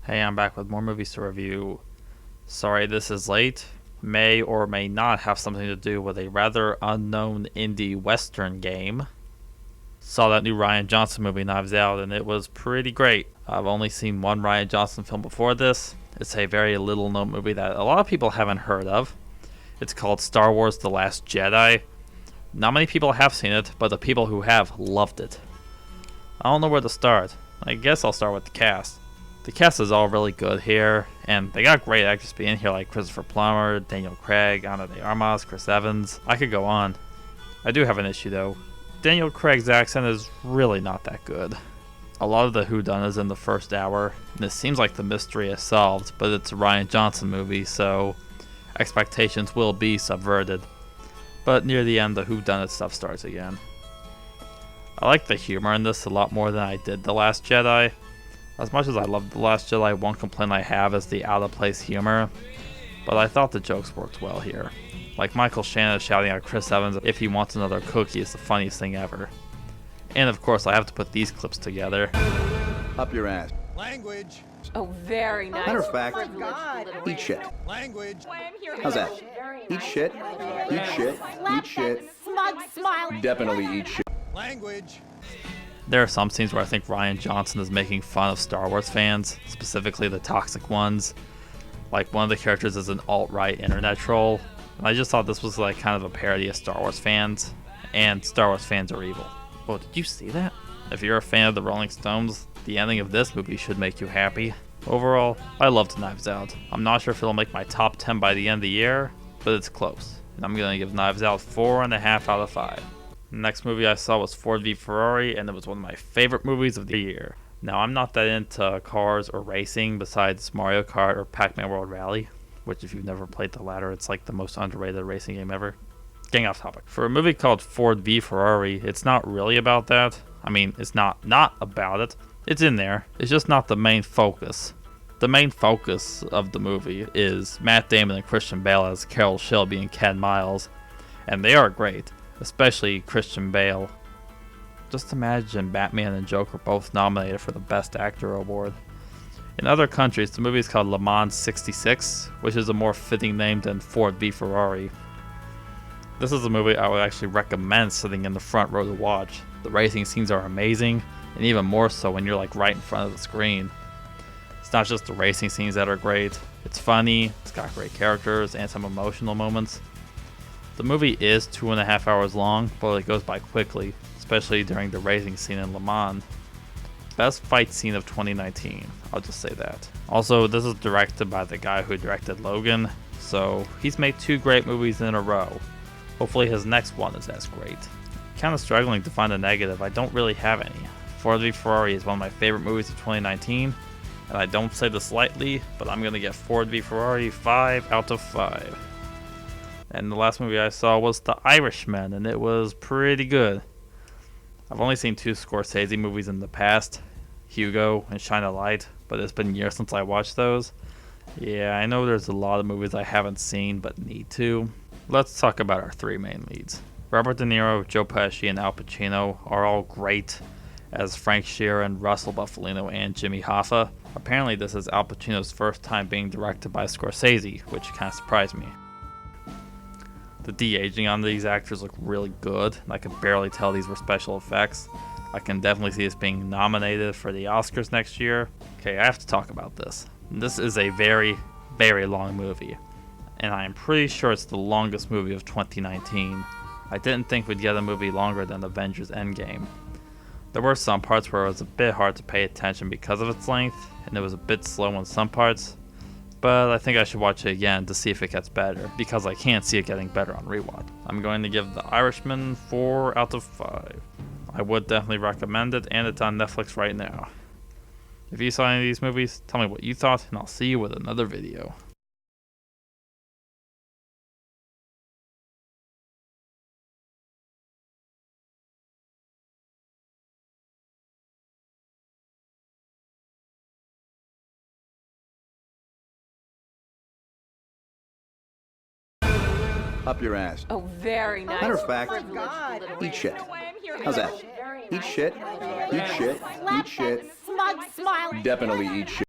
Hey, I'm back with more movies to review. Sorry this is late. May or may not have something to do with a rather unknown indie western game. Saw that new Rian Johnson movie, Knives Out, and it was pretty great. I've only seen one Rian Johnson film before this. It's a very little known movie that a lot of people haven't heard of. It's called Star Wars The Last Jedi. Not many people have seen it, but the people who have loved it. I don't know where to start. I guess I'll start with the cast. The cast is all really good here, and they got great actors being here like Christopher Plummer, Daniel Craig, Ana de Armas, Chris Evans. I could go on. I do have an issue though. Daniel Craig's accent is really not that good. A lot of the whodunit is in the first hour, and it seems like the mystery is solved, but it's a Rian Johnson movie, so expectations will be subverted. But near the end, the whodunit stuff starts again. I like the humor in this a lot more than I did The Last Jedi. As much as I love The Last Jedi, one complaint I have is the out-of-place humor, but I thought the jokes worked well here. Like Michael Shannon shouting at Chris Evans if he wants another cookie is the funniest thing ever. And of course I have to put these clips together. Up your ass. Language. Oh, very nice. Matter of fact, eat shit. Language. How's that? Eat shit. Eat shit. Eat shit. Smug smile. Definitely eat shit. Language. There are some scenes where I think Rian Johnson is making fun of Star Wars fans, specifically the toxic ones. Like one of the characters is an alt-right internet troll. And I just thought this was like kind of a parody of Star Wars fans, and Star Wars fans are evil. Oh, did you see that? If you're a fan of the Rolling Stones, the ending of this movie should make you happy. Overall, I loved Knives Out. I'm not sure if it'll make my top 10 by the end of the year, but it's close. And I'm gonna give Knives Out 4.5 out of 5. The next movie I saw was Ford v Ferrari, and it was one of my favorite movies of the year. Now, I'm not that into cars or racing besides Mario Kart or Pac-Man World Rally, which if you've never played the latter, it's like the most underrated racing game ever. Getting off topic. For a movie called Ford v Ferrari, it's not really about that. I mean, it's not about it. It's in there. It's just not the main focus. The main focus of the movie is Matt Damon and Christian Bale as Carroll Shelby and Ken Miles, and they are great. Especially Christian Bale. Just imagine Batman and Joker both nominated for the Best Actor award. In other countries, the movie is called Le Mans 66, which is a more fitting name than Ford v Ferrari. This is a movie I would actually recommend sitting in the front row to watch. The racing scenes are amazing, and even more so when you're like right in front of the screen. It's not just the racing scenes that are great, it's funny, it's got great characters, and some emotional moments. The movie is 2.5 hours long, but it goes by quickly, especially during the racing scene in Le Mans. Best fight scene of 2019, I'll just say that. Also, this is directed by the guy who directed Logan, so he's made 2 great movies in a row. Hopefully his next one is as great. Kinda struggling to find a negative, I don't really have any. Ford v Ferrari is one of my favorite movies of 2019, and I don't say this lightly, but I'm gonna give Ford v Ferrari 5 out of 5. And the last movie I saw was The Irishman, and it was pretty good. I've only seen 2 Scorsese movies in the past, Hugo and Shine a Light, but it's been years since I watched those. Yeah, I know there's a lot of movies I haven't seen but need to. Let's talk about our 3 main leads. Robert De Niro, Joe Pesci, and Al Pacino are all great as Frank Sheeran, Russell Bufalino, and Jimmy Hoffa. Apparently this is Al Pacino's first time being directed by Scorsese, which kind of surprised me. The de-aging on these actors look really good, and I can barely tell these were special effects. I can definitely see this being nominated for the Oscars next year. Okay, I have to talk about this. This is a very, very long movie, and I am pretty sure it's the longest movie of 2019. I didn't think we'd get a movie longer than Avengers Endgame. There were some parts where it was a bit hard to pay attention because of its length, and it was a bit slow in some parts. But I think I should watch it again to see if it gets better, because I can't see it getting better on rewatch. I'm going to give The Irishman 4 out of 5. I would definitely recommend it, and it's on Netflix right now. If you saw any of these movies, tell me what you thought, and I'll see you with another video. Up your ass. Oh, very nice. Matter of fact, eat shit. How's that? Eat shit. Eat shit. Eat shit. Smug smile. Definitely eat shit.